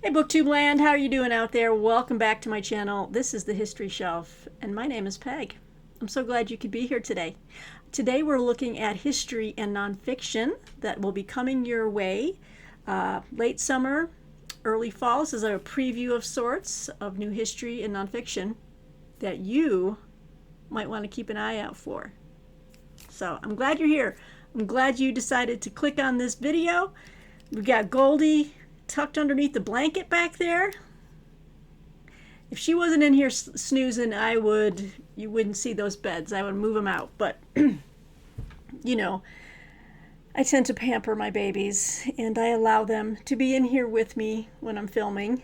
Hey BookTube land, how are you doing out there? Welcome back to my channel. This is the History Shelf, and my name is Peg. I'm so glad you could be here today. Today we're looking at history and nonfiction that will be coming your way late summer, early fall. This is a preview of sorts of new history and nonfiction that you might want to keep an eye out for. So I'm glad you're here. I'm glad you decided to click on this video. We've got Goldie tucked underneath the blanket back there. If she wasn't in here snoozing, you wouldn't see those beds. I would move them out. But, you know, I tend to pamper my babies, and I allow them to be in here with me when I'm filming.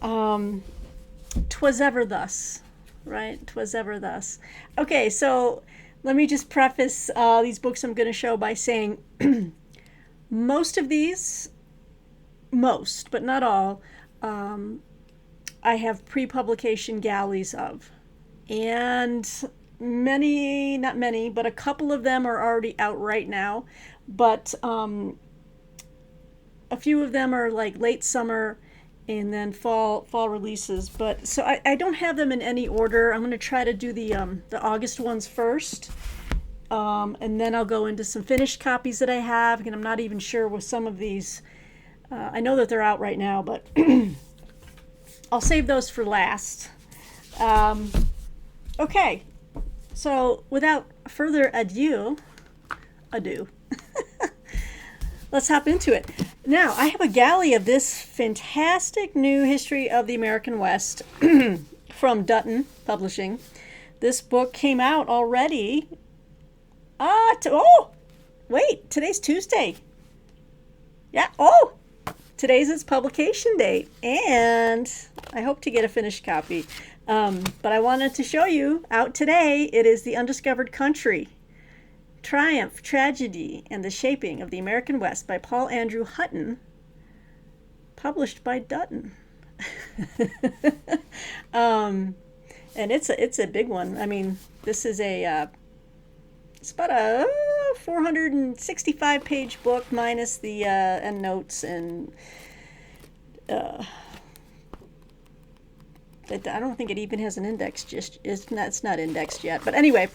'Twas ever thus, right? 'Twas ever thus. Okay, so let me just preface these books I'm going to show by saying most of these, but not all, I have pre-publication galleys of. And many, not many, but a couple of them are already out right now. But a few of them are like late summer and then fall releases. But so I don't have them in any order. I'm going to try to do the August ones first. And then I'll go into some finished copies that I have. And I'm not even sure with some of these. I know that they're out right now, but I'll save those for last. Okay, so without further ado, let's hop into it. Now, I have a galley of this fantastic new history of the American West from Dutton Publishing. This book came out already. Wait, today's Tuesday. Yeah, today's its publication date, and I hope to get a finished copy. But I wanted to show you, out today, it is The Undiscovered Country, Triumph, Tragedy, and the Shaping of the American West by Paul Andrew Hutton, published by Dutton. And it's a big one. I mean, this is it's about a 465 page book minus the endnotes and I don't think it even has an index. It's not indexed yet. But anyway,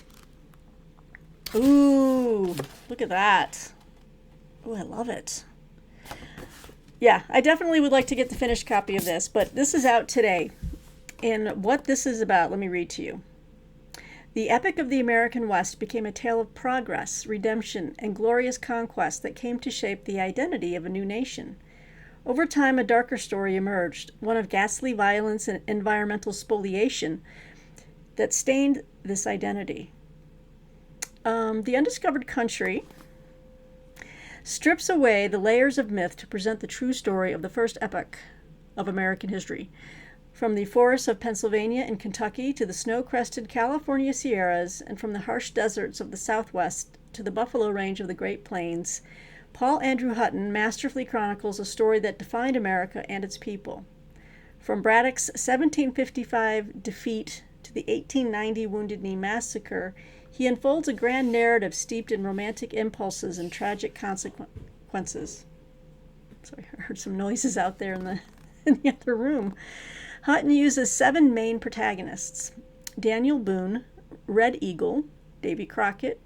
ooh, look at that. Ooh, I love it. Yeah, I definitely would like to get the finished copy of this, but this is out today. And what this is about, let me read to you. The epic of the American West became a tale of progress, redemption, and glorious conquest that came to shape the identity of a new nation. Over time, a darker story emerged, one of ghastly violence and environmental spoliation that stained this identity. The Undiscovered Country strips away the layers of myth to present the true story of the first epoch of American history. From the forests of Pennsylvania and Kentucky to the snow-crested California Sierras, and from the harsh deserts of the Southwest to the buffalo range of the Great Plains, Paul Andrew Hutton masterfully chronicles a story that defined America and its people. From Braddock's 1755 defeat to the 1890 Wounded Knee Massacre, he unfolds a grand narrative steeped in romantic impulses and tragic consequences. Sorry, I heard some noises out there in the other room. Hutton uses 7 main protagonists: Daniel Boone, Red Eagle, Davy Crockett,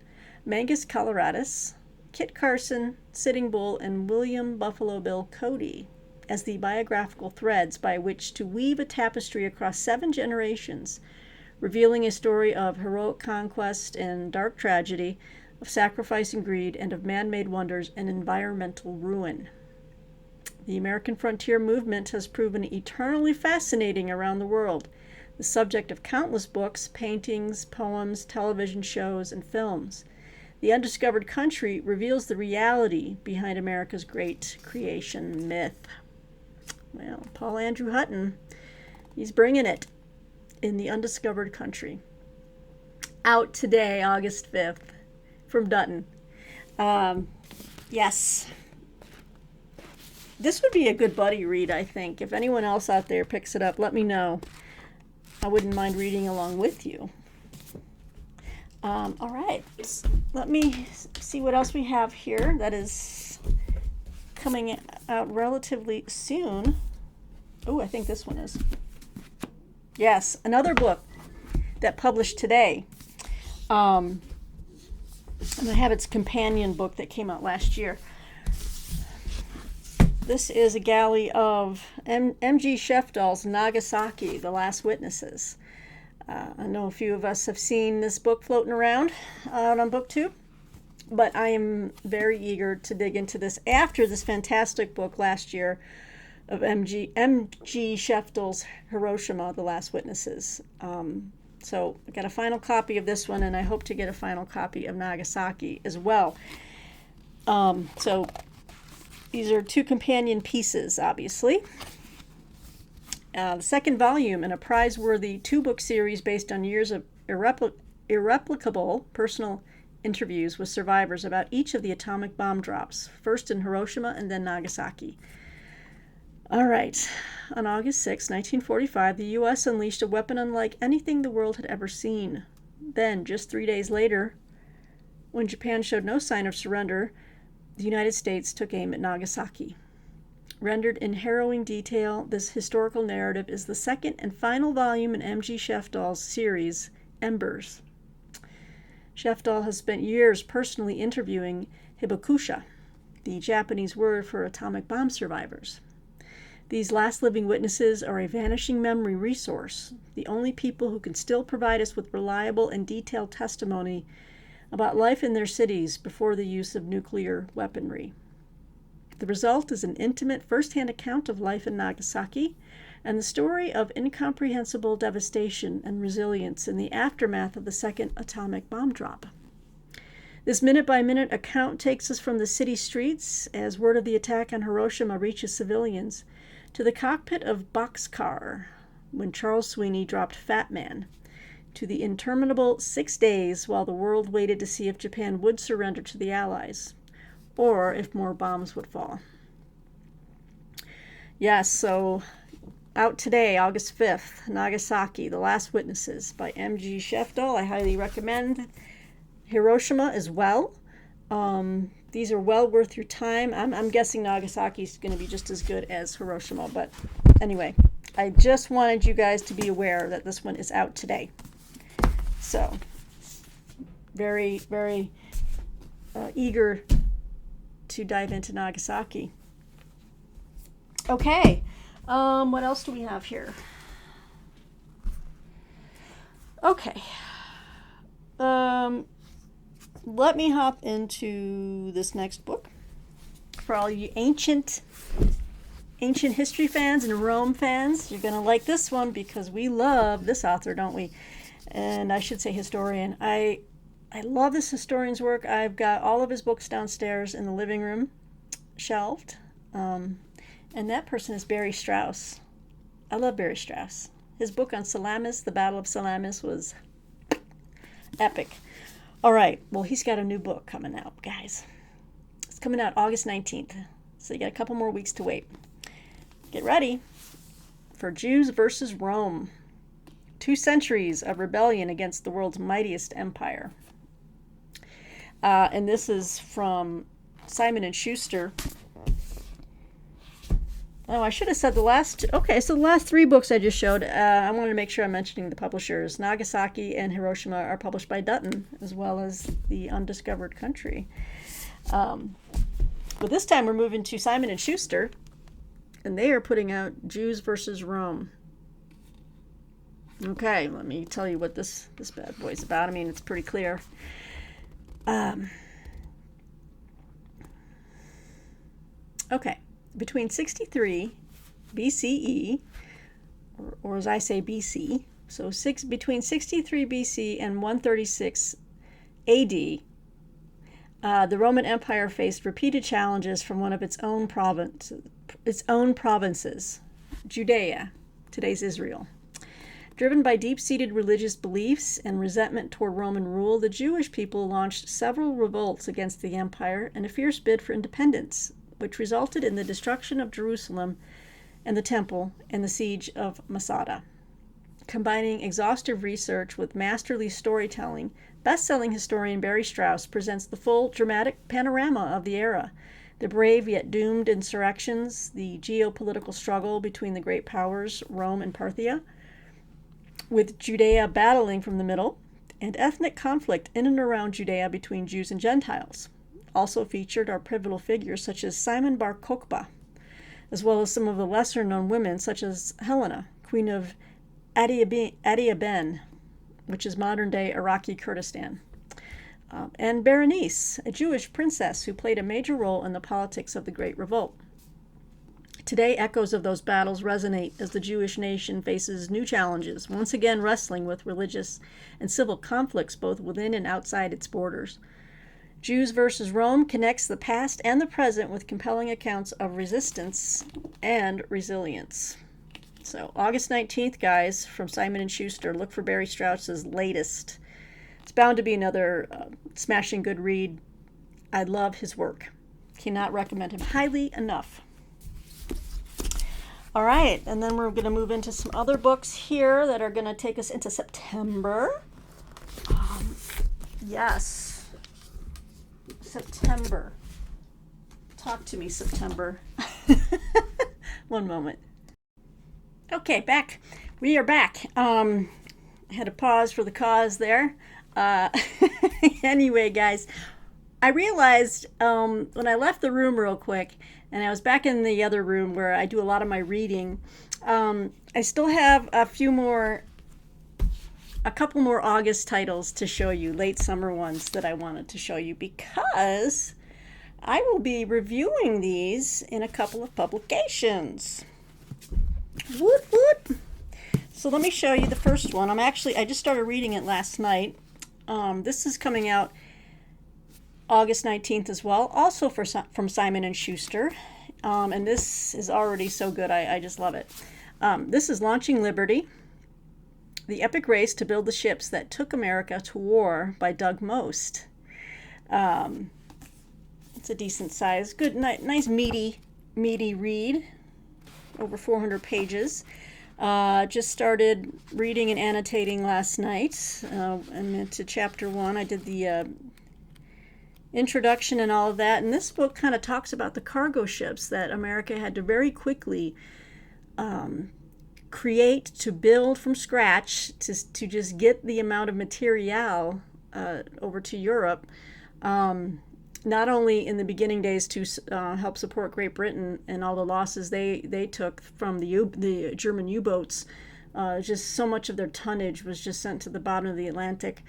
Mangus Coloradus, Kit Carson, Sitting Bull, and William Buffalo Bill Cody as the biographical threads by which to weave a tapestry across 7 generations, revealing a story of heroic conquest and dark tragedy, of sacrifice and greed, and of man-made wonders and environmental ruin. The American frontier movement has proven eternally fascinating around the world, the subject of countless books, paintings, poems, television shows, and films. The Undiscovered Country reveals the reality behind America's great creation myth. Well, Paul Andrew Hutton, he's bringing it in The Undiscovered Country. Out today, August 5th, from Dutton. Yes. This would be a good buddy read, I think. If anyone else out there picks it up, let me know. I wouldn't mind reading along with you. All right, let me see what else we have here that is coming out relatively soon. Oh, I think this one is. Yes, another book that published today. And I have its companion book that came out last year. This is a galley of M.G. Sheftall's Nagasaki, The Last Witnesses. I know a few of us have seen this book floating around out on BookTube, but I am very eager to dig into this after this fantastic book last year of M.G. Sheftall's Hiroshima, The Last Witnesses. So I got a final copy of this one, and I hope to get a final copy of Nagasaki as well. So these are two companion pieces, obviously. The second volume in a prize-worthy two-book series based on years of irreplicable personal interviews with survivors about each of the atomic bomb drops, first in Hiroshima and then Nagasaki. All right. On August 6, 1945, the U.S. unleashed a weapon unlike anything the world had ever seen. Then, just 3 days later, when Japan showed no sign of surrender, the United States took aim at Nagasaki. Rendered in harrowing detail, this historical narrative is the second and final volume in M.G. Sheftall's series, Embers. Sheftall has spent years personally interviewing hibakusha, the Japanese word for atomic bomb survivors. These last living witnesses are a vanishing memory resource, the only people who can still provide us with reliable and detailed testimony about life in their cities before the use of nuclear weaponry. The result is an intimate first-hand account of life in Nagasaki and the story of incomprehensible devastation and resilience in the aftermath of the second atomic bomb drop. This minute-by-minute account takes us from the city streets, as word of the attack on Hiroshima reaches civilians, to the cockpit of Boxcar, when Charles Sweeney dropped Fat Man, to the interminable 6 days while the world waited to see if Japan would surrender to the Allies, or if more bombs would fall. Yes, so out today, August 5th, Nagasaki, The Last Witnesses by M.G. Sheftall. I highly recommend. Hiroshima as well. These are well worth your time. I'm guessing Nagasaki is going to be just as good as Hiroshima, but anyway, I just wanted you guys to be aware that this one is out today. So, very, very eager to dive into Nagasaki. Okay, what else do we have here? Okay. Let me hop into this next book. For all you ancient history fans and Rome fans, you're going to like this one because we love this author, don't we? And I should say historian. I love this historian's work. I've got all of his books downstairs in the living room, shelved. And that person is Barry Strauss. I love Barry Strauss. His book on Salamis, The Battle of Salamis, was epic. All right, well, he's got a new book coming out, guys. It's coming out August 19th, so you got a couple more weeks to wait. Get ready for Jews versus Rome. 2 centuries of rebellion against the world's mightiest empire. And this is from Simon & Schuster. Oh, I should have said the last... Okay, so the last 3 books I just showed, I wanted to make sure I'm mentioning the publishers. Nagasaki and Hiroshima are published by Dutton, as well as the Undiscovered Country. But this time we're moving to Simon & Schuster, and they are putting out Jews versus Rome. Okay, let me tell you what this bad boy's about. I mean, it's pretty clear. Okay. Between 63 BCE, or as I say BC, so between 63 BC and 136 AD, the Roman Empire faced repeated challenges from one of its own provinces, Judea, today's Israel. Driven by deep-seated religious beliefs and resentment toward Roman rule, the Jewish people launched several revolts against the empire and a fierce bid for independence, which resulted in the destruction of Jerusalem and the temple and the siege of Masada. Combining exhaustive research with masterly storytelling, best-selling historian Barry Strauss presents the full dramatic panorama of the era, the brave yet doomed insurrections, the geopolitical struggle between the great powers, Rome and Parthia, with Judea battling from the middle, and ethnic conflict in and around Judea between Jews and Gentiles. Also featured are pivotal figures such as Simon Bar Kokhba, as well as some of the lesser-known women such as Helena, queen of Adiabene, which is modern-day Iraqi Kurdistan, and Berenice, a Jewish princess who played a major role in the politics of the Great Revolt. Today, echoes of those battles resonate as the Jewish nation faces new challenges, once again wrestling with religious and civil conflicts both within and outside its borders. Jews versus Rome connects the past and the present with compelling accounts of resistance and resilience. So, August 19th, guys, from Simon & Schuster. Look for Barry Strauss's latest. It's bound to be another smashing good read. I love his work. Cannot recommend him highly enough. All right, and then we're going to move into some other books here that are going to take us into September. Yes, September. Talk to me, September. One moment. Okay, back. We are back. I had a pause for the cause there. Anyway, guys, I realized when I left the room real quick, and I was back in the other room where I do a lot of my reading, I still have a couple more August titles to show you, late summer ones that I wanted to show you, because I will be reviewing these in a couple of publications. Woot woot! So let me show you the first one. I just started reading it last night. This is coming out August 19th as well, also from Simon & Schuster. And this is already so good. I just love it. This is Launching Liberty, The Epic Race to Build the Ships That Took America to War by Doug Most. It's a decent size, good, nice meaty read, over 400 pages. Just started reading and annotating last night. I'm into chapter 1. I did the introduction and all of that, and this book kind of talks about the cargo ships that America had to very quickly create, to build from scratch, to just get the amount of material over to Europe, not only in the beginning days to help support Great Britain and all the losses they took from the German U-boats. Just so much of their tonnage was just sent to the bottom of the Atlantic.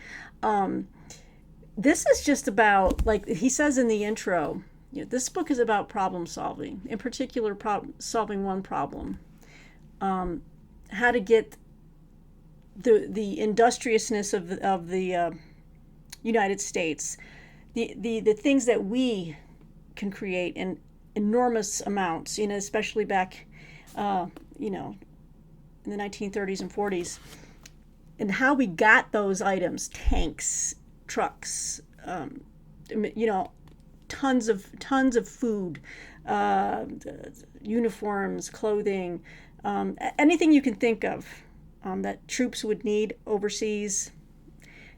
This is just about, like he says in the intro, this book is about problem solving. In particular, solving one problem. How to get the industriousness of the United States, the things that we can create in enormous amounts, especially back, in the 1930s and 40s, and how we got those items, tanks, trucks, tons of food, uniforms, clothing, anything you can think of that troops would need overseas.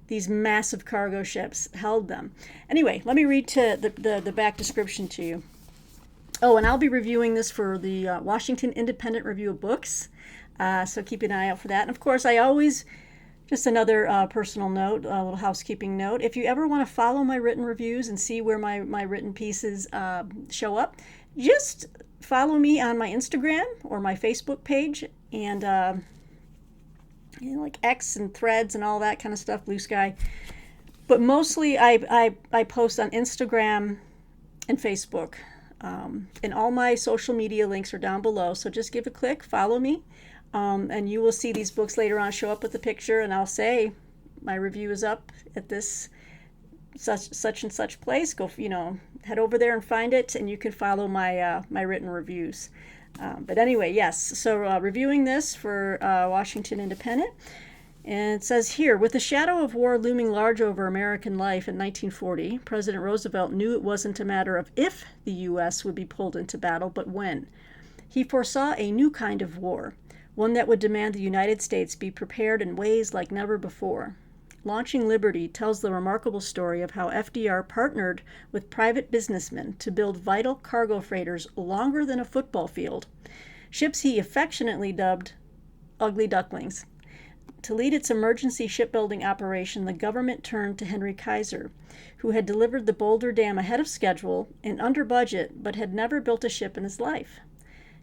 These massive cargo ships held them. Anyway, let me read to the back description to you. Oh, and I'll be reviewing this for the Washington Independent Review of Books, so keep an eye out for that. And of course, I always, just another personal note, a little housekeeping note, if you ever want to follow my written reviews and see where my written pieces show up, just follow me on my Instagram or my Facebook page, and like X and Threads and all that kind of stuff, Blue Sky. But mostly I post on Instagram and Facebook. And all my social media links are down below. So just give a click, follow me, and you will see these books later on show up with the picture, and I'll say my review is up at this such and such place. Go, head over there and find it, and you can follow my written reviews. But anyway, yes, so reviewing this for Washington Independent, and it says here, with the shadow of war looming large over American life in 1940, President Roosevelt knew it wasn't a matter of if the U.S. would be pulled into battle, but when. He foresaw a new kind of war, one that would demand the United States be prepared in ways like never before. Launching Liberty tells the remarkable story of how FDR partnered with private businessmen to build vital cargo freighters longer than a football field, ships he affectionately dubbed Ugly Ducklings. To lead its emergency shipbuilding operation, the government turned to Henry Kaiser, who had delivered the Boulder Dam ahead of schedule and under budget, but had never built a ship in his life.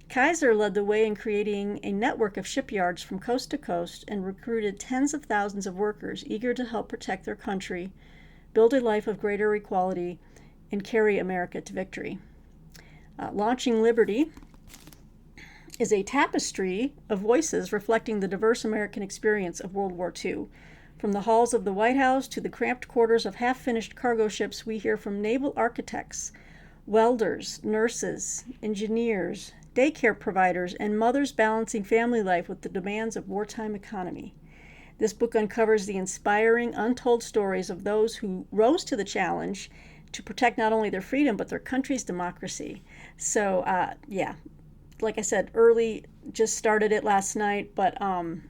Kaiser led the way in creating a network of shipyards from coast to coast and recruited tens of thousands of workers eager to help protect their country, build a life of greater equality, and carry America to victory. Launching Liberty is a tapestry of voices reflecting the diverse American experience of World War II. From the halls of the White House to the cramped quarters of half-finished cargo ships, we hear from naval architects, welders, nurses, engineers, daycare providers, and mothers balancing family life with the demands of wartime economy. This book uncovers the inspiring, untold stories of those who rose to the challenge to protect not only their freedom, but their country's democracy. So, like I said, early, just started it last night, but I'm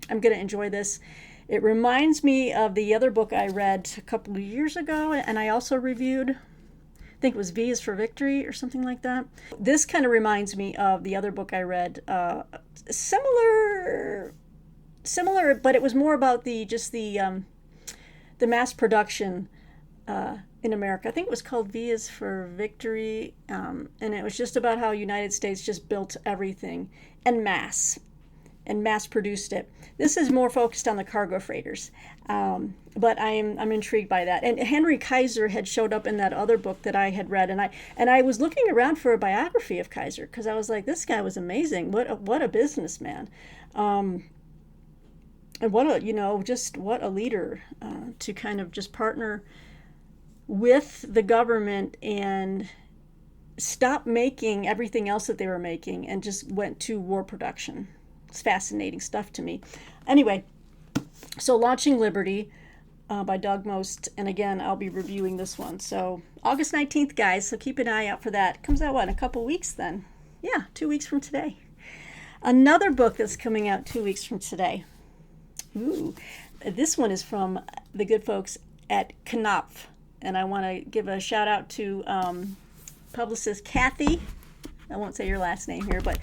going to enjoy this. It reminds me of the other book I read a couple of years ago, and I also reviewed. I think it was V is for Victory or something like that. This kind of reminds me of the other book I read. Similar, but it was more about the mass production in America. I think it was called V is for Victory, and it was just about how United States just built everything en masse and mass produced it. This is more focused on the cargo freighters, but I'm intrigued by that. And Henry Kaiser had showed up in that other book that I had read, and I was looking around for a biography of Kaiser because I was like, this guy was amazing. What a businessman, and what a leader to kind of just partner with the government and stop making everything else that they were making and just went to war production. It's fascinating stuff to me. Anyway, so Launching Liberty by Doug Most, and again, I'll be reviewing this one. So August 19th, guys, so keep an eye out for that. It comes out, in a couple weeks then? Yeah, 2 weeks from today. Another book that's coming out 2 weeks from today. Ooh, this one is from the good folks at Knopf. And I want to give a shout out to publicist Kathy. I won't say your last name here, but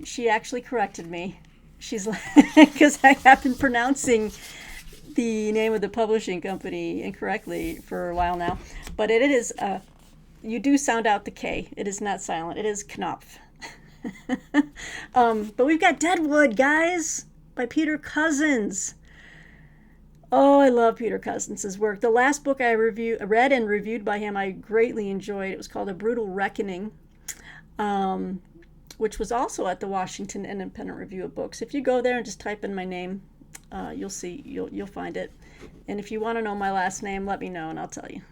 she actually corrected me. She's like, because I have been pronouncing the name of the publishing company incorrectly for a while now. But it is, you do sound out the K. It is not silent. It is Knopf. But we've got Deadwood, guys, by Peter Cousins. Oh, I love Peter Cousins' work. The last book I read and reviewed by him, I greatly enjoyed. It was called A Brutal Reckoning, which was also at the Washington Independent Review of Books. If you go there and just type in my name, you'll find it. And if you want to know my last name, let me know and I'll tell you.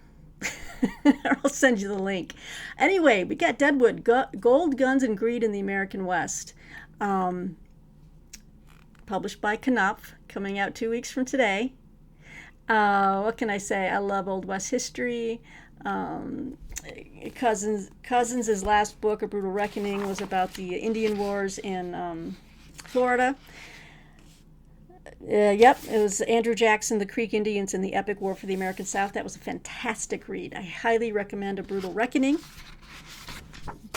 Or I'll send you the link. Anyway, we got Deadwood, Gold, Guns, and Greed in the American West. Published by Knopf, coming out 2 weeks from today. What can I say? I love Old West history. Cousins' last book, A Brutal Reckoning, was about the Indian Wars in Florida. It was Andrew Jackson, the Creek Indians, and the Epic War for the American South. That was a fantastic read. I highly recommend A Brutal Reckoning,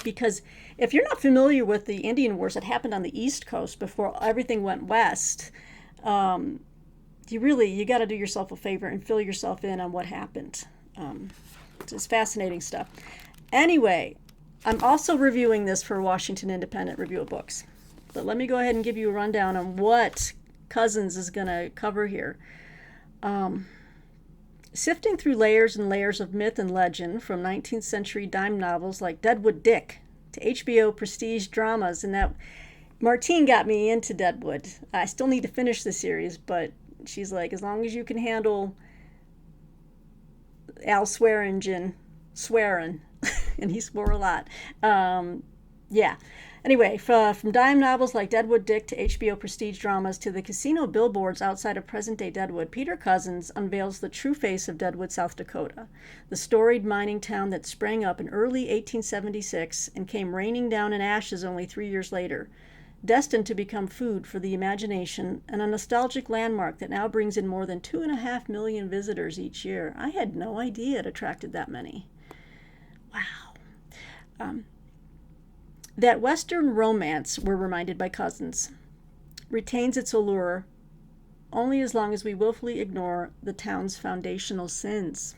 because if you're not familiar with the Indian Wars that happened on the East Coast before everything went west, you got to do yourself a favor and fill yourself in on what happened. It's fascinating stuff. Anyway, I'm also reviewing this for Washington Independent Review of Books. But let me go ahead and give you a rundown on what Cousins is going to cover here. Sifting through layers and layers of myth and legend, from 19th century dime novels like Deadwood Dick to HBO prestige dramas, and that Martine got me into Deadwood. I still need to finish the series, but she's like, as long as you can handle Al Swearingen, and he swore a lot. Anyway, from dime novels like Deadwood Dick to HBO prestige dramas to the casino billboards outside of present-day Deadwood, Peter Cousins unveils the true face of Deadwood, South Dakota, the storied mining town that sprang up in early 1876 and came raining down in ashes only 3 years later. destined to become food for the imagination and a nostalgic landmark that now brings in more than 2.5 million visitors each year. I had no idea it attracted that many. Wow. That Western romance, we're reminded by Cousins, retains its allure only as long as we willfully ignore the town's foundational sins.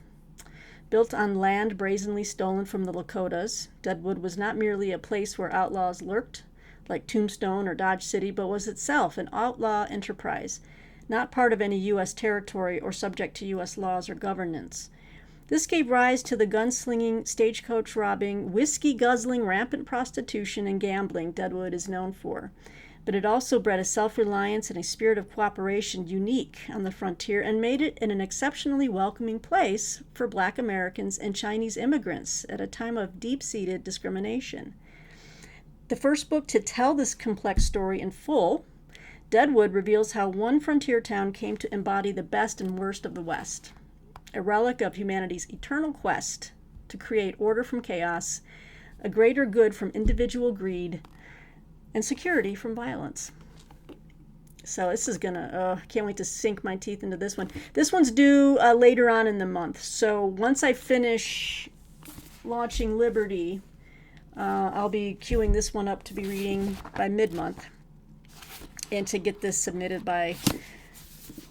Built on land brazenly stolen from the Lakotas, Deadwood was not merely a place where outlaws lurked, like Tombstone or Dodge City, but was itself an outlaw enterprise, not part of any U.S. territory or subject to U.S. laws or governance. This gave rise to the gunslinging, stagecoach robbing, whiskey-guzzling, rampant prostitution and gambling Deadwood is known for. But it also bred a self-reliance and a spirit of cooperation unique on the frontier and made it an exceptionally welcoming place for Black Americans and Chinese immigrants at a time of deep-seated discrimination. The first book to tell this complex story in full, Deadwood reveals how one frontier town came to embody the best and worst of the West, a relic of humanity's eternal quest to create order from chaos, a greater good from individual greed, and security from violence. So this is gonna, can't wait to sink my teeth into this one. This one's due later on in the month. So once I finish launching Liberty, I'll be queuing this one up to be reading by mid-month and to get this submitted by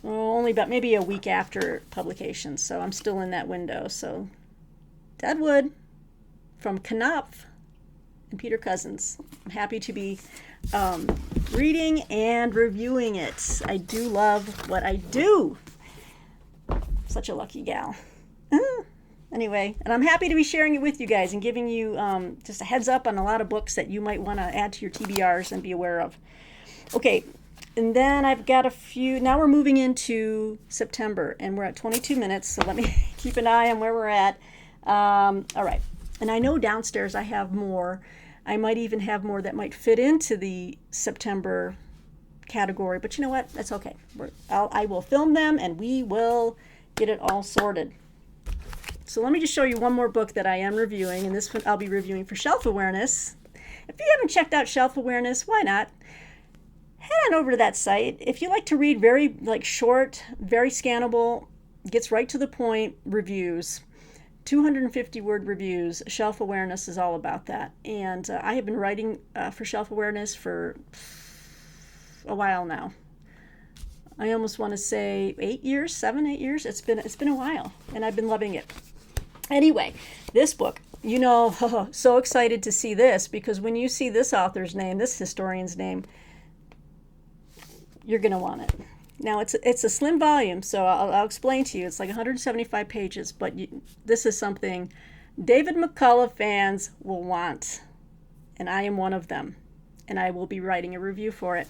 only about maybe a week after publication. So I'm still in that window. So Deadwood from Knopf and Peter Cousins. I'm happy to be reading and reviewing it. I do love what I do. Such a lucky gal. Anyway, and I'm happy to be sharing it with you guys and giving you just a heads up on a lot of books that you might want to add to your TBRs and be aware of. Okay, and then I've got a few. Now we're moving into September, and we're at 22 minutes, so let me keep an eye on where we're at. All right. And I know downstairs I have more. I might even have more that might fit into the September category. But you know what? That's okay. I will film them and we will get it all sorted. So let me just show you one more book that I am reviewing. And this one I'll be reviewing for Shelf Awareness. If you haven't checked out Shelf Awareness, why not? Head on over to that site. If you like to read very short, very scannable, gets right to the point reviews, 250-word reviews. Shelf Awareness is all about that. And I have been writing for Shelf Awareness for a while now. I almost want to say 8 years, 7, 8 years. It's been a while, and I've been loving it. Anyway, this book, so excited to see this, because when you see this author's name, this historian's name, you're going to want it. Now, it's a slim volume, so I'll explain to you. It's like 175 pages, but this is something David McCullough fans will want, and I am one of them, and I will be writing a review for it.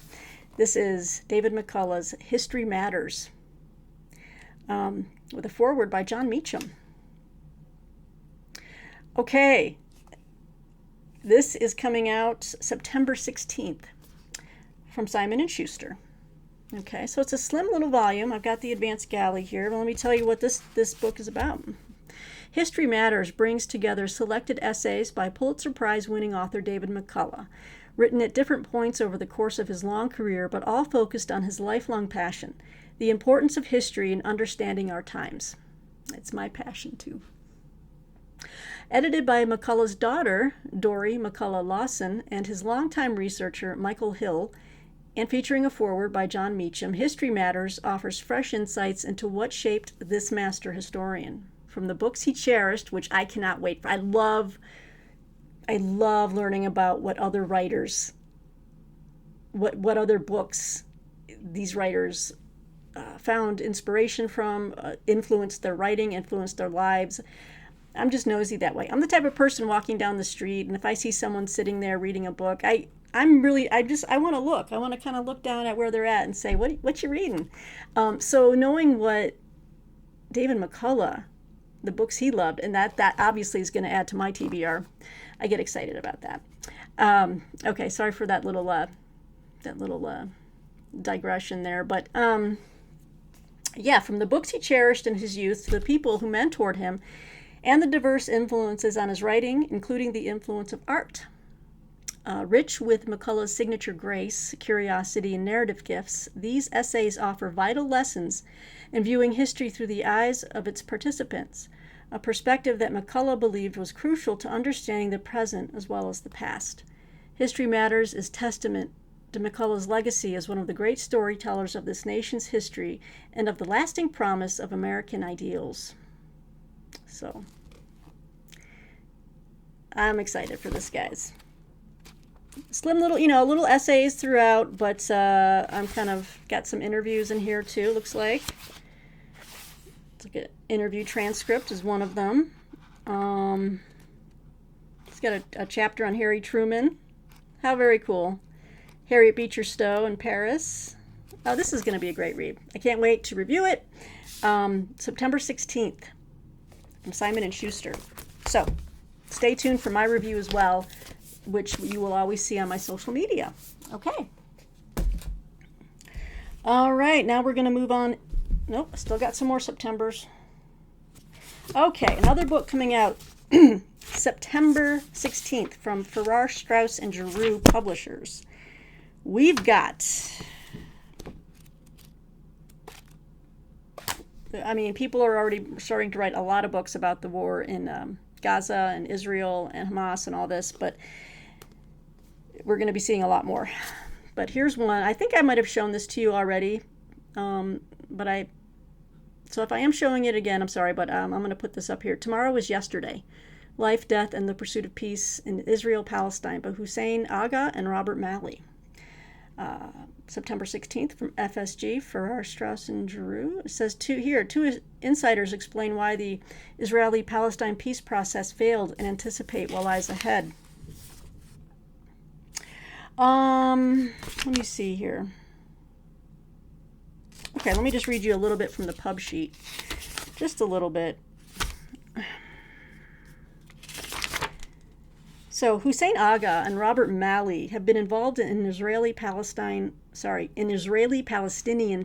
This is David McCullough's History Matters, with a foreword by John Meacham. Okay, this is coming out September 16th from Simon & Schuster. Okay, so it's a slim little volume. I've got the advanced galley here. But let me tell you what this book is about. History Matters brings together selected essays by Pulitzer Prize-winning author David McCullough, written at different points over the course of his long career, but all focused on his lifelong passion, the importance of history in understanding our times. It's my passion, too. Edited by McCullough's daughter, Dory McCullough Lawson, and his longtime researcher, Michael Hill, and featuring a foreword by John Meacham, History Matters offers fresh insights into what shaped this master historian. From the books he cherished, which I cannot wait for. I love learning about what other writers, what other books these writers found inspiration from, influenced their writing, influenced their lives. I'm just nosy that way. I'm the type of person walking down the street, and if I see someone sitting there reading a book, I want to look. I want to kind of look down at where they're at and say, what you reading? So knowing what David McCullough, the books he loved, and that obviously is going to add to my TBR, I get excited about that. Okay, sorry for that little digression there, but yeah, from the books he cherished in his youth to the people who mentored him, and the diverse influences on his writing, including the influence of art. Rich with McCullough's signature grace, curiosity, and narrative gifts, these essays offer vital lessons in viewing history through the eyes of its participants, a perspective that McCullough believed was crucial to understanding the present as well as the past. History Matters is testament to McCullough's legacy as one of the great storytellers of this nation's history and of the lasting promise of American ideals. So, I'm excited for this, guys. Slim little, little essays throughout, but I'm kind of got some interviews in here too, looks like. It's like an interview transcript is one of them. It's got a chapter on Harry Truman. How very cool. Harriet Beecher Stowe in Paris. Oh, this is going to be a great read. I can't wait to review it. September 16th from Simon & Schuster. So, stay tuned for my review as well, which you will always see on my social media. Okay. All right, now we're going to move on. Nope, I still got some more Septembers. Okay, another book coming out September 16th from Farrar, Straus and Giroux Publishers. We've got, people are already starting to write a lot of books about the war in Gaza and Israel and Hamas and all this, but we're going to be seeing a lot more. But here's one. I think I might have shown this to you already, so if I am showing it again, I'm sorry, but I'm going to put this up here. Tomorrow is Yesterday. Life, Death, and the Pursuit of Peace in Israel-Palestine by Hussein Agha and Robert Malley. September 16th from FSG, Farrar, Straus and Giroux. It says two insiders explain why the Israeli-Palestine peace process failed and anticipate what lies ahead. Let me see here. Okay, let me just read you a little bit from the pub sheet. Just a little bit. So Hussein Agha and Robert Malley have been involved in Israeli-Palestinian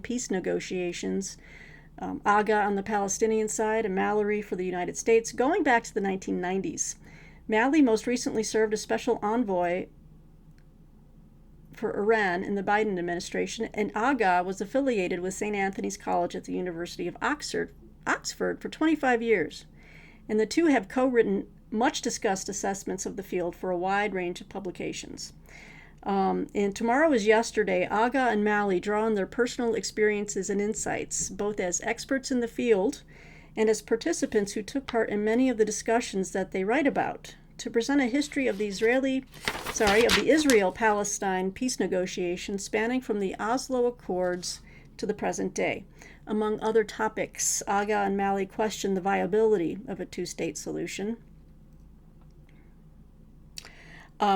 peace negotiations. Agha on the Palestinian side and Mallory for the United States, going back to the 1990s. Malley most recently served as special envoy for Iran in the Biden administration, and Agha was affiliated with St. Anthony's College at the University of Oxford for 25 years. And the two have co-written much discussed assessments of the field for a wide range of publications. And Tomorrow is Yesterday, Agha and Malley draw on their personal experiences and insights, both as experts in the field and as participants who took part in many of the discussions that they write about, to present a history of the Israel-Palestine peace negotiations spanning from the Oslo Accords to the present day. Among other topics, Agha and Malley question the viability of a two-state solution,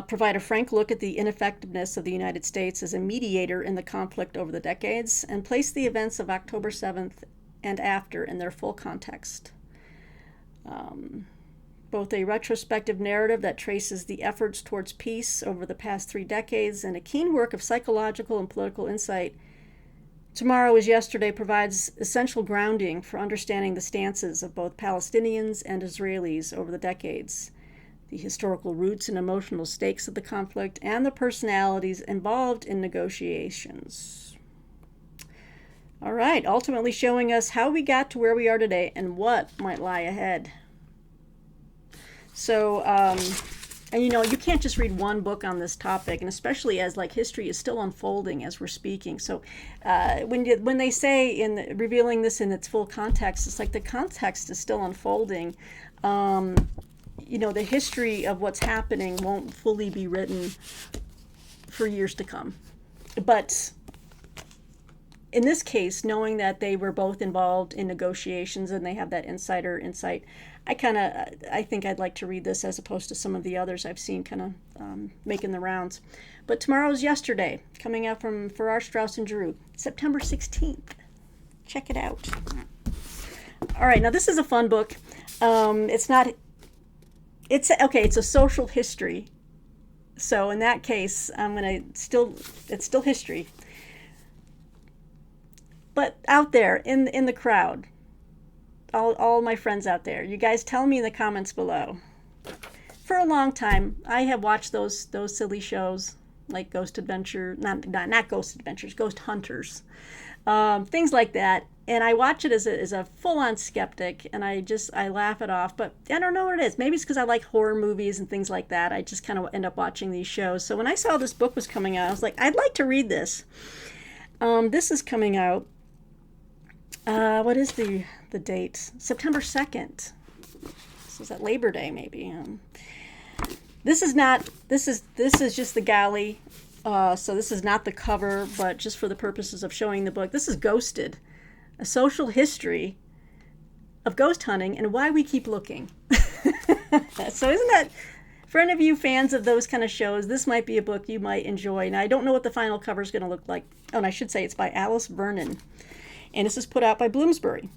provide a frank look at the ineffectiveness of the United States as a mediator in the conflict over the decades, and place the events of October 7th and after in their full context. Both a retrospective narrative that traces the efforts towards peace over the past 3 decades and a keen work of psychological and political insight. Tomorrow is Yesterday provides essential grounding for understanding the stances of both Palestinians and Israelis over the decades, the historical roots and emotional stakes of the conflict, and the personalities involved in negotiations. All right, ultimately showing us how we got to where we are today and what might lie ahead. So, and you can't just read one book on this topic, and especially as history is still unfolding as we're speaking. So when they say in revealing this in its full context, it's like the context is still unfolding. The history of what's happening won't fully be written for years to come. But in this case, knowing that they were both involved in negotiations and they have that insider insight, I think I'd like to read this as opposed to some of the others I've seen making the rounds. But Tomorrow is Yesterday, coming out from Farrar, Straus and Giroux, September 16th. Check it out. All right, now this is a fun book. It's a social history. So in that case, it's still history. But out there in the crowd, all my friends out there, you guys tell me in the comments below, for a long time, I have watched those silly shows like Ghost Adventure, not Ghost Adventures, Ghost Hunters, things like that. And I watch it as a full-on skeptic, and I laugh it off. But I don't know what it is. Maybe it's because I like horror movies and things like that. I just kind of end up watching these shows. So when I saw this book was coming out, I was like, I'd like to read this. This is coming out. What is the date? September 2nd. So is that Labor Day maybe? This is just the galley. So this is not the cover, but just for the purposes of showing the book. This is Ghosted, a social history of ghost hunting and why we keep looking. So isn't that, for any of you fans of those kind of shows, this might be a book you might enjoy. Now, I don't know what the final cover is going to look like. Oh, and I should say it's by Alice Vernon. And this is put out by Bloomsbury.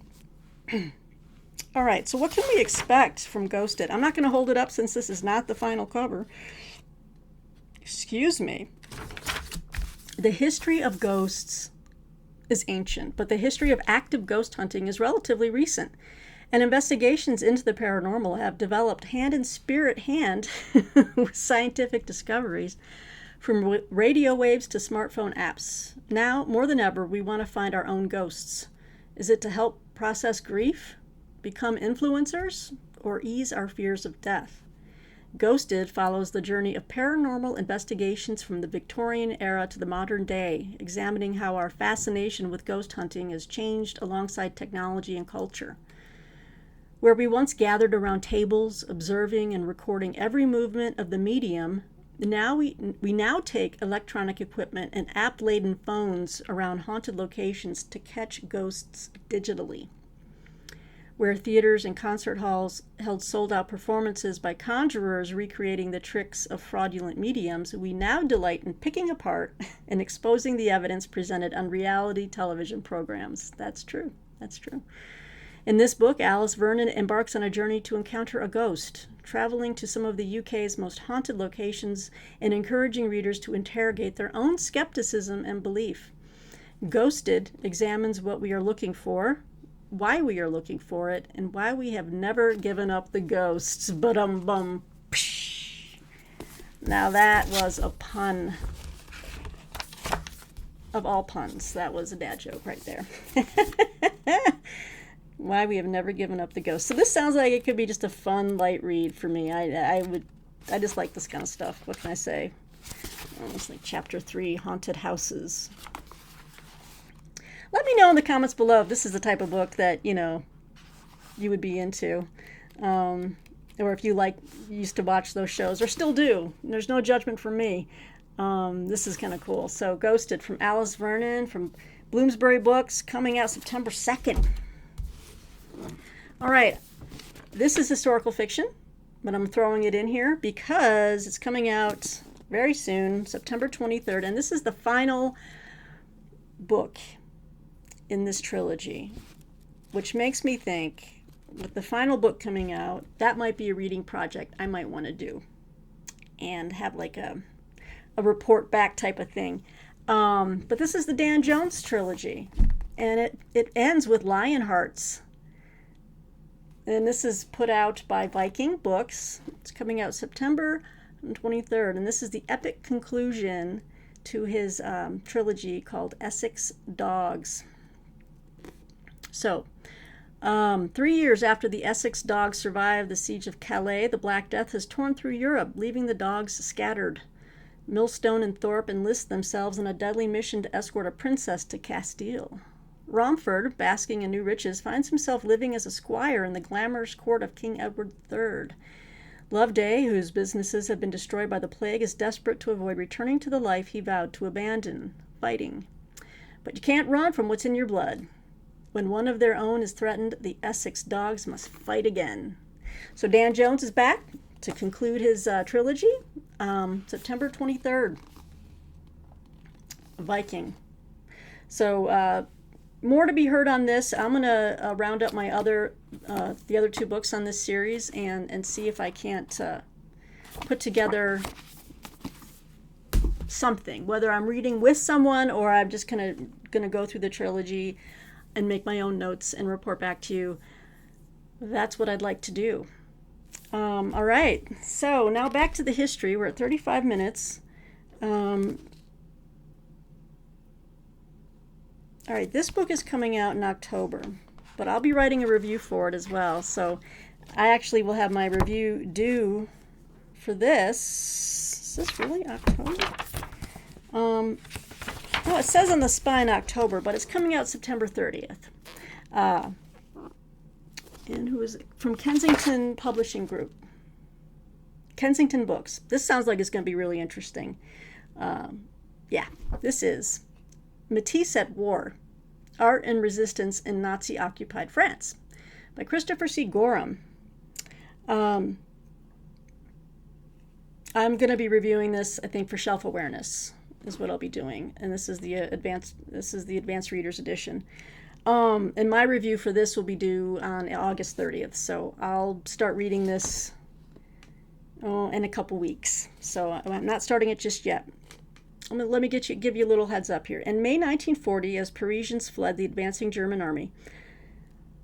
All right, so what can we expect from Ghosted? I'm not going to hold it up since this is not the final cover. Excuse me. The history of ghosts is ancient, but the history of active ghost hunting is relatively recent. And investigations into the paranormal have developed hand in spirit hand with scientific discoveries, from radio waves to smartphone apps. Now, more than ever, we want to find our own ghosts. Is it to help process grief, become influencers, or ease our fears of death? Ghosted follows the journey of paranormal investigations from the Victorian era to the modern day, examining how our fascination with ghost hunting has changed alongside technology and culture. Where we once gathered around tables, observing and recording every movement of the medium, now we now take electronic equipment and app-laden phones around haunted locations to catch ghosts digitally. Where theaters and concert halls held sold-out performances by conjurers recreating the tricks of fraudulent mediums, we now delight in picking apart and exposing the evidence presented on reality television programs. That's true. That's true. In this book, Alice Vernon embarks on a journey to encounter a ghost, traveling to some of the UK's most haunted locations and encouraging readers to interrogate their own skepticism and belief. Ghosted examines what we are looking for, why we are looking for it, and why we have never given up the ghosts. Ba-dum-bum. Psh. Now that was a pun. Of all puns, that was a dad joke right there. Why we have never given up the ghosts. So this sounds like it could be just a fun, light read for me. I just like this kind of stuff. What can I say? Almost like chapter 3, Haunted Houses. Let me know in the comments below if this is the type of book that, you would be into. Or if you used to watch those shows, or still do. There's no judgment from me. This is kind of cool. So Ghosted from Alice Vernon from Bloomsbury Books, coming out September 2nd. All right. This is historical fiction, but I'm throwing it in here because it's coming out very soon, September 23rd. And this is the final book in this trilogy, which makes me think, with the final book coming out, that might be a reading project I might want to do and have like a report back type of thing. But this is the Dan Jones trilogy, and it ends with Lionhearts. And this is put out by Viking Books. It's coming out September 23rd, and this is the epic conclusion to his trilogy called Essex Dogs. So, 3 years after the Essex Dogs survived the siege of Calais, the Black Death has torn through Europe, leaving the dogs scattered. Millstone and Thorpe enlist themselves in a deadly mission to escort a princess to Castile. Romford, basking in new riches, finds himself living as a squire in the glamorous court of King Edward III. Loveday, whose businesses have been destroyed by the plague, is desperate to avoid returning to the life he vowed to abandon, fighting. But you can't run from what's in your blood. When one of their own is threatened, the Essex Dogs must fight again. So Dan Jones is back to conclude his trilogy, September 23rd. Viking. So more to be heard on this. I'm going to round up my the other 2 books on this series and see if I can't put together something, whether I'm reading with someone or I'm just going to go through the trilogy and make my own notes and report back to you. That's what I'd like to do. All right, so now back to the history. We're at 35 minutes. All right, this book is coming out in October, but I'll be writing a review for it as well. So I actually will have my review due for this. Is this really October? Well, it says on the spine October, but it's coming out September 30th. And who is it? From Kensington Publishing Group. Kensington Books. This sounds like it's going to be really interesting. Yeah, this is Matisse at War, Art and Resistance in Nazi-Occupied France by Christopher C. Gorham. I'm going to be reviewing this, I think, for shelf awareness is what I'll be doing. And this is the advanced readers edition. And my review for this will be due on August 30th. So I'll start reading this in a couple weeks. So I'm not starting it just yet. Let me give you a little heads up here. In May 1940, as Parisians fled the advancing German army,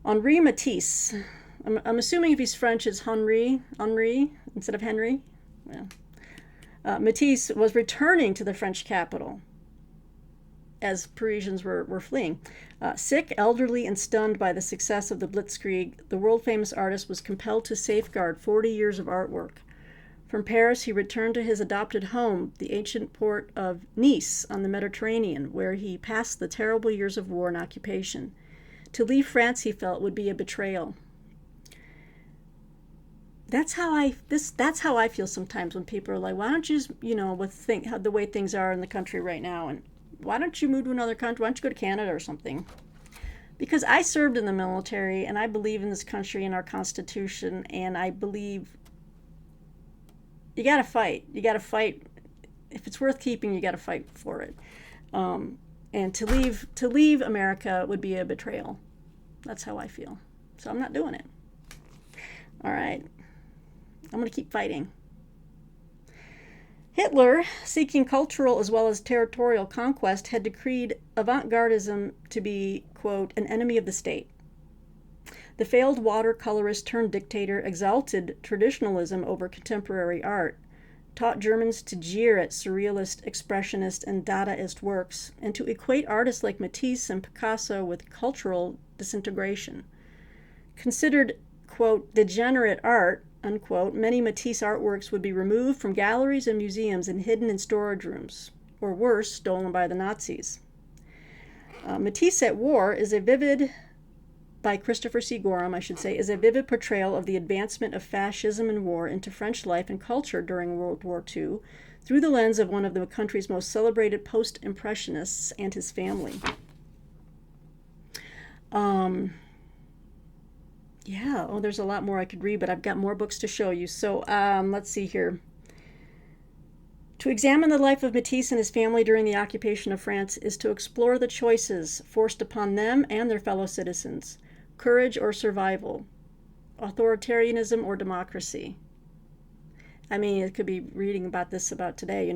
Henri Matisse, I'm assuming if he's French, it's Henri instead of Henry. Well, Matisse was returning to the French capital as Parisians were fleeing. Sick, elderly, and stunned by the success of the Blitzkrieg, the world-famous artist was compelled to safeguard 40 years of artwork. From Paris, he returned to his adopted home, the ancient port of Nice on the Mediterranean, where he passed the terrible years of war and occupation. To leave France, he felt, would be a betrayal. That's how I feel sometimes when people are like, why don't you just, the way things are in the country right now, and why don't you move to another country? Why don't you go to Canada or something? Because I served in the military, and I believe in this country and our Constitution, and I believe you got to fight. You got to fight. If it's worth keeping, you got to fight for it. And to leave America would be a betrayal. That's how I feel. So I'm not doing it. All right. I'm going to keep fighting. Hitler, seeking cultural as well as territorial conquest, had decreed avant-gardism to be, quote, an enemy of the state. The failed watercolorist turned dictator exalted traditionalism over contemporary art, taught Germans to jeer at surrealist, expressionist, and Dadaist works, and to equate artists like Matisse and Picasso with cultural disintegration. Considered, quote, degenerate art, unquote, many Matisse artworks would be removed from galleries and museums and hidden in storage rooms, or worse, stolen by the Nazis. Matisse at War is a vivid, by Christopher C. Gorham, I should say, is a vivid portrayal of the advancement of fascism and war into French life and culture during World War II through the lens of one of the country's most celebrated post-impressionists and his family. Yeah, there's a lot more I could read, but I've got more books to show you. So let's see here. To examine the life of Matisse and his family during the occupation of France is to explore the choices forced upon them and their fellow citizens. Courage or survival. Authoritarianism or democracy. I mean, it could be reading about this about today,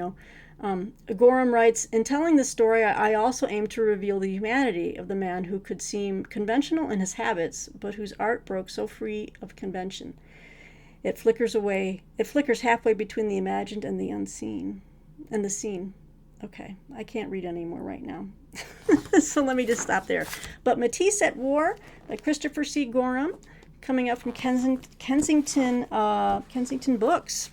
Gorham writes, in telling this story, I also aim to reveal the humanity of the man who could seem conventional in his habits, but whose art broke so free of convention. It flickers halfway between the imagined and the unseen, and the seen. Okay, I can't read anymore right now. So let me just stop there. But Matisse at War by Christopher C. Gorham, coming out from Kensington Books.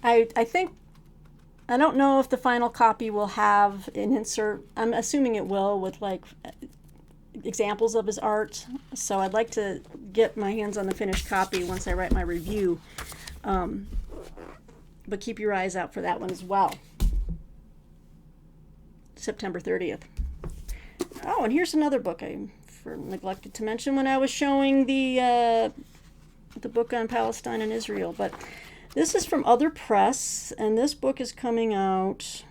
I think, I don't know if the final copy will have an insert. I'm assuming it will, with like examples of his art. So I'd like to get my hands on the finished copy once I write my review. But keep your eyes out for that one as well. September 30th. Oh, and here's another book I neglected to mention when I was showing the book on Palestine and Israel. But this is from Other Press, and this book is coming out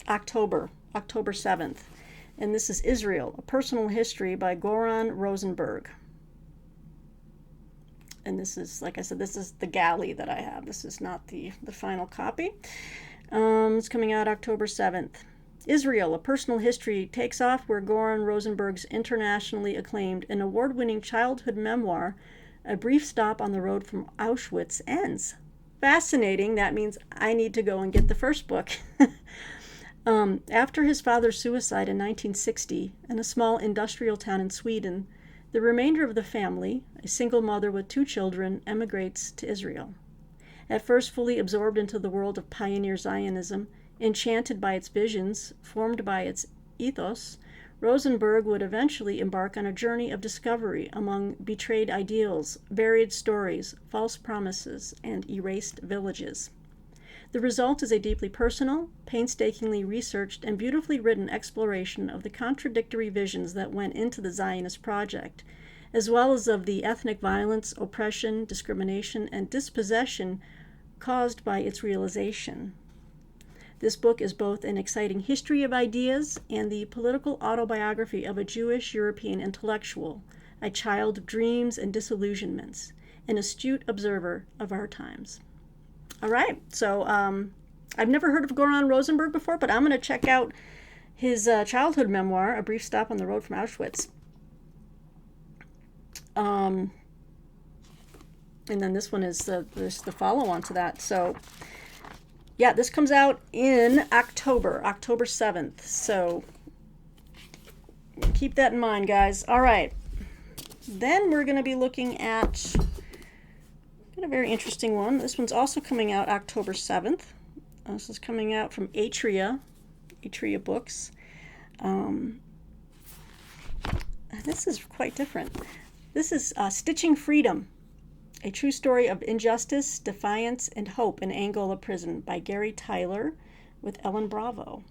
October 7th. And this is Israel, A Personal History by Goran Rosenberg. And this is, like I said, this is the galley that I have. This is not the final copy. It's coming out October 7th. Israel, A Personal History takes off where Goran Rosenberg's internationally acclaimed and award-winning childhood memoir, A Brief Stop on the Road from Auschwitz, ends. Fascinating. That means I need to go and get the first book. After his father's suicide in 1960 in a small industrial town in Sweden, the remainder of the family, a single mother with 2 children, emigrates to Israel. At first fully absorbed into the world of pioneer Zionism, enchanted by its visions, formed by its ethos, Rosenberg would eventually embark on a journey of discovery among betrayed ideals, buried stories, false promises, and erased villages. The result is a deeply personal, painstakingly researched, and beautifully written exploration of the contradictory visions that went into the Zionist project, as well as of the ethnic violence, oppression, discrimination, and dispossession caused by its realization. This book is both an exciting history of ideas and the political autobiography of a Jewish European intellectual, a child of dreams and disillusionments, an astute observer of our times. All right, so I've never heard of Goran Rosenberg before, but I'm going to check out his childhood memoir, A Brief Stop on the Road from Auschwitz. And then this one is the follow-on to that. So, yeah, this comes out in October 7th. So keep that in mind, guys. All right. Then we're going to be looking at a very interesting one. This one's also coming out October 7th. This is coming out from Atria Books. This is quite different. This is Stitching Freedom, a true story of injustice, defiance, and hope in Angola prison by Gary Tyler with Ellen Bravo.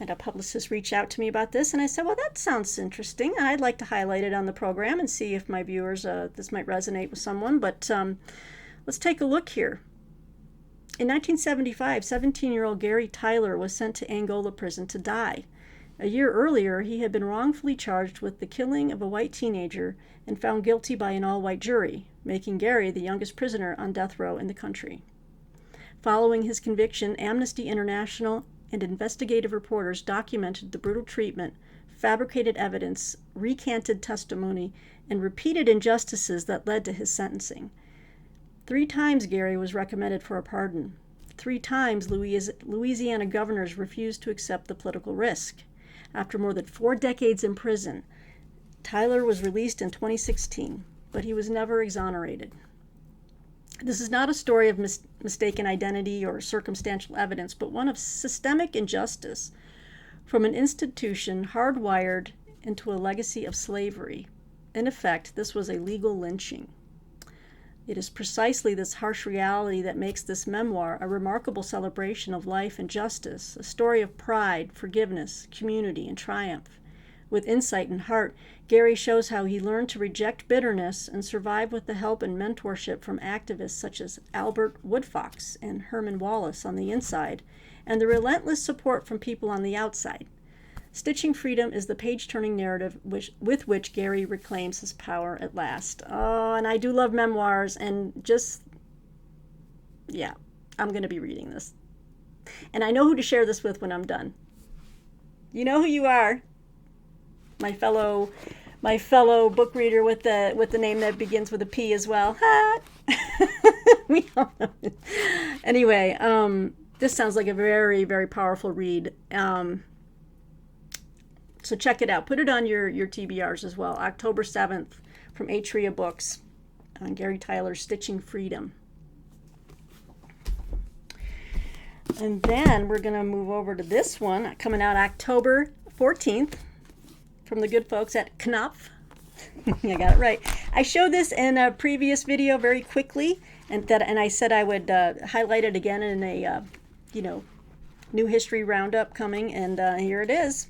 And a publicist reached out to me about this, and I said, well, that sounds interesting. I'd like to highlight it on the program and see if my viewers, this might resonate with someone. But let's take a look here. In 1975, 17-year-old Gary Tyler was sent to Angola prison to die. A year earlier, he had been wrongfully charged with the killing of a white teenager and found guilty by an all-white jury, making Gary the youngest prisoner on death row in the country. Following his conviction, Amnesty International and investigative reporters documented the brutal treatment, fabricated evidence, recanted testimony, and repeated injustices that led to his sentencing. 3 times Gary was recommended for a pardon. 3 times Louisiana governors refused to accept the political risk. After more than 4 decades in prison, Tyler was released in 2016, but he was never exonerated. This is not a story of mistaken identity or circumstantial evidence, but one of systemic injustice from an institution hardwired into a legacy of slavery. In effect, this was a legal lynching. It is precisely this harsh reality that makes this memoir a remarkable celebration of life and justice, a story of pride, forgiveness, community, and triumph. With insight and heart, Gary shows how he learned to reject bitterness and survive with the help and mentorship from activists such as Albert Woodfox and Herman Wallace on the inside, and the relentless support from people on the outside. Stitching Freedom is the page-turning narrative with which Gary reclaims his power at last. Oh, and I do love memoirs, and I'm going to be reading this. And I know who to share this with when I'm done. You know who you are. My fellow book reader with the name that begins with a P as well. Ha! We all know it. Anyway, this sounds like a very, very powerful read. So check it out. Put it on your TBRs as well. October 7th from Atria Books on Gary Tyler's Stitching Freedom. And then we're going to move over to this one coming out October 14th from the good folks at Knopf. I got it right. I showed this in a previous video very quickly, and I said I would highlight it again in a new history roundup coming, and here it is.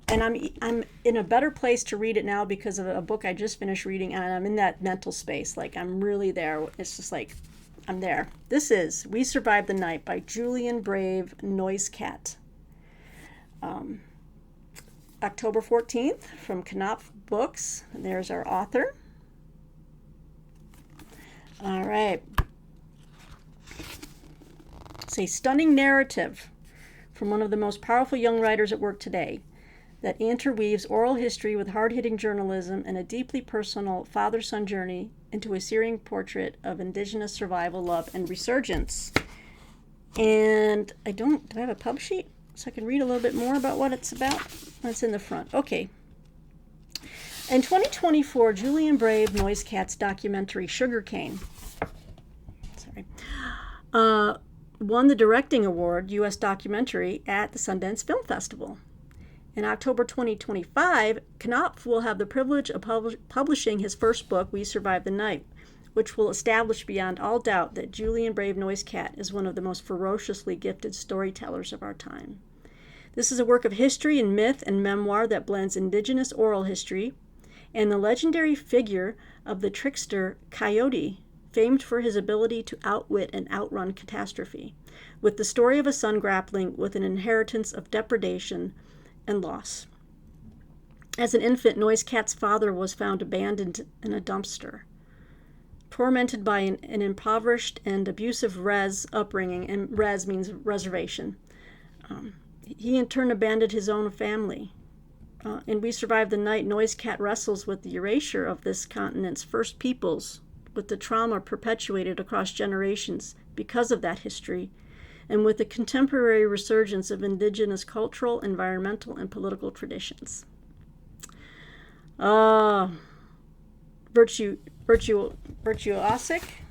And I'm in a better place to read it now because of a book I just finished reading, and I'm in that mental space. Like, I'm really there. It's just like, I'm there. This is We Survived the Night by Julian Brave Noiscat. October 14th from Knopf Books. And there's our author. All right. It's a stunning narrative from one of the most powerful young writers at work today that interweaves oral history with hard-hitting journalism and a deeply personal father-son journey into a searing portrait of Indigenous survival, love, and resurgence. And do I have a pub sheet so I can read a little bit more about what it's about? That's in the front. Okay. In 2024, Julian Brave Noisecat's documentary Sugarcane won the Directing Award, U.S. Documentary, at the Sundance Film Festival. In October 2025, Knopf will have the privilege of publishing his first book, We Survived the Night, which will establish beyond all doubt that Julian Brave Noisecat is one of the most ferociously gifted storytellers of our time. This is a work of history and myth and memoir that blends Indigenous oral history and the legendary figure of the trickster Coyote, famed for his ability to outwit and outrun catastrophe, with the story of a son grappling with an inheritance of depredation and loss. As an infant, Noisecat's father was found abandoned in a dumpster. Tormented by an impoverished and abusive res upbringing, and res means reservation, he in turn abandoned his own family. In We Survived the Night, Noisecat wrestles with the erasure of this continent's first peoples, with the trauma perpetuated across generations because of that history, and with the contemporary resurgence of Indigenous cultural, environmental, and political traditions. Virtuosic,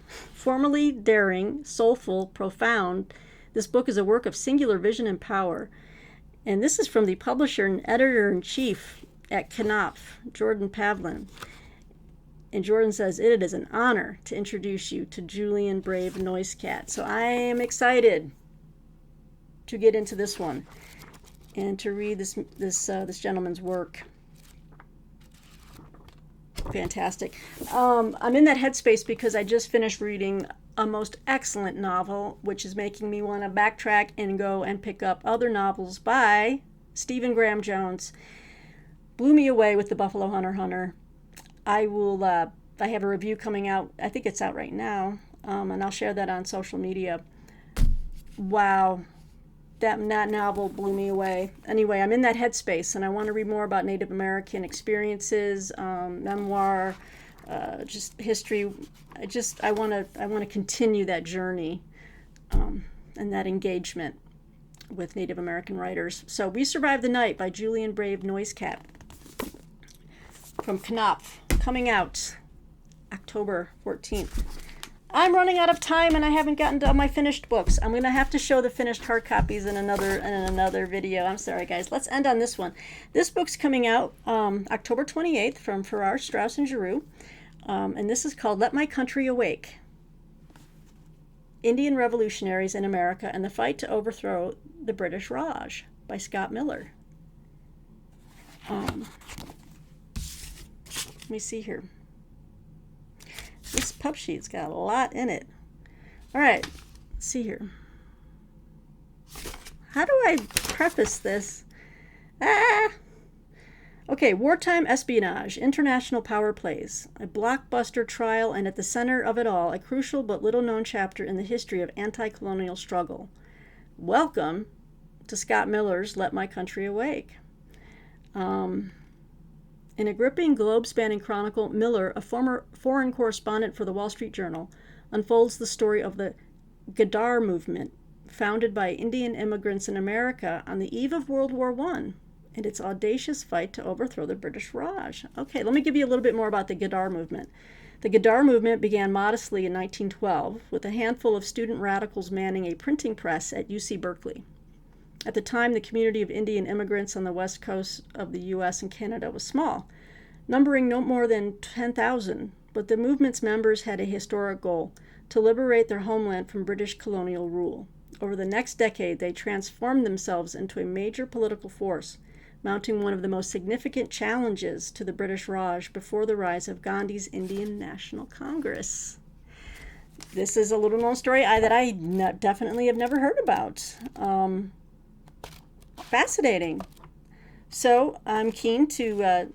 formally daring, soulful, profound, this book is a work of singular vision and power. And this is from the publisher and editor-in-chief at Knopf, Jordan Pavlin. And Jordan says, it is an honor to introduce you to Julian Brave Noisecat. So I am excited to get into this one and to read this gentleman's work. Fantastic. I'm in that headspace because I just finished reading a most excellent novel, which is making me want to backtrack and go and pick up other novels by Stephen Graham Jones. Blew me away with The Buffalo Hunter. I have a review coming out. I think it's out right now, and I'll share that on social media. Wow. That novel blew me away. Anyway, I'm in that headspace, and I want to read more about Native American experiences, memoir, just history. I want to continue that journey and that engagement with Native American writers. So, We Survived the Night by Julian Brave Noisecat from Knopf, coming out October 14th. I'm running out of time and I haven't gotten to all my finished books. I'm going to have to show the finished hard copies in another video. I'm sorry, guys. Let's end on this one. This book's coming out October 28th from Farrar, Straus and Giroux. And this is called Let My Country Awake. Indian Revolutionaries in America and the Fight to Overthrow the British Raj by Scott Miller. Let me see here. This pub sheet's got a lot in it. All right, let's see here. How do I preface this? Okay, wartime espionage, international power plays, a blockbuster trial, and at the center of it all, a crucial but little-known chapter in the history of anti-colonial struggle. Welcome to Scott Miller's Let My Country Awake. In a gripping globe-spanning chronicle, Miller, a former foreign correspondent for the Wall Street Journal, unfolds the story of the Ghadar movement, founded by Indian immigrants in America on the eve of World War I, and its audacious fight to overthrow the British Raj. Okay, let me give you a little bit more about the Ghadar movement. The Ghadar movement began modestly in 1912 with a handful of student radicals manning a printing press at UC Berkeley. At the time, the community of Indian immigrants on the west coast of the U.S. and Canada was small, numbering no more than 10,000, but the movement's members had a historic goal: to liberate their homeland from British colonial rule. Over the next decade, they transformed themselves into a major political force, mounting one of the most significant challenges to the British Raj before the rise of Gandhi's Indian National Congress. This is a little-known story that I definitely have never heard about. Fascinating. So I'm keen to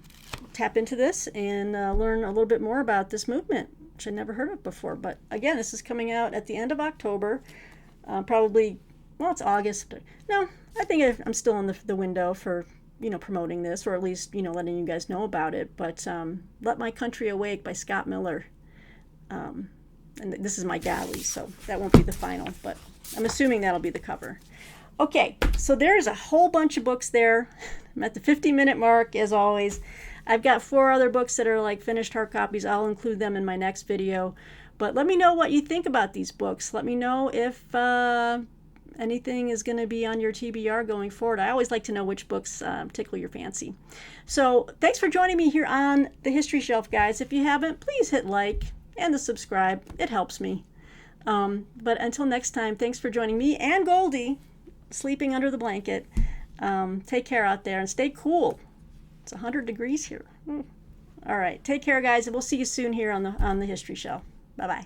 tap into this and learn a little bit more about this movement, which I never heard of before. But again, this is coming out at the end of October. Probably, well, it's August. No, I think I'm still in the window for, promoting this, or at least, letting you guys know about it. But Let My Country Awake by Scott Miller. And this is my galley, so that won't be the final, but I'm assuming that'll be the cover. Okay, so there's a whole bunch of books there. I'm at the 50-minute mark, as always. I've got 4 other books that are like finished hard copies. I'll include them in my next video. But let me know what you think about these books. Let me know if anything is going to be on your TBR going forward. I always like to know which books tickle your fancy. So thanks for joining me here on the History Shelf, guys. If you haven't, please hit like and the subscribe. It helps me. But until next time, thanks for joining me and Goldie, sleeping under the blanket. Take care out there and stay cool. It's 100 degrees here. All right, take care, guys, and we'll see you soon here on the History Shelf. Bye-bye.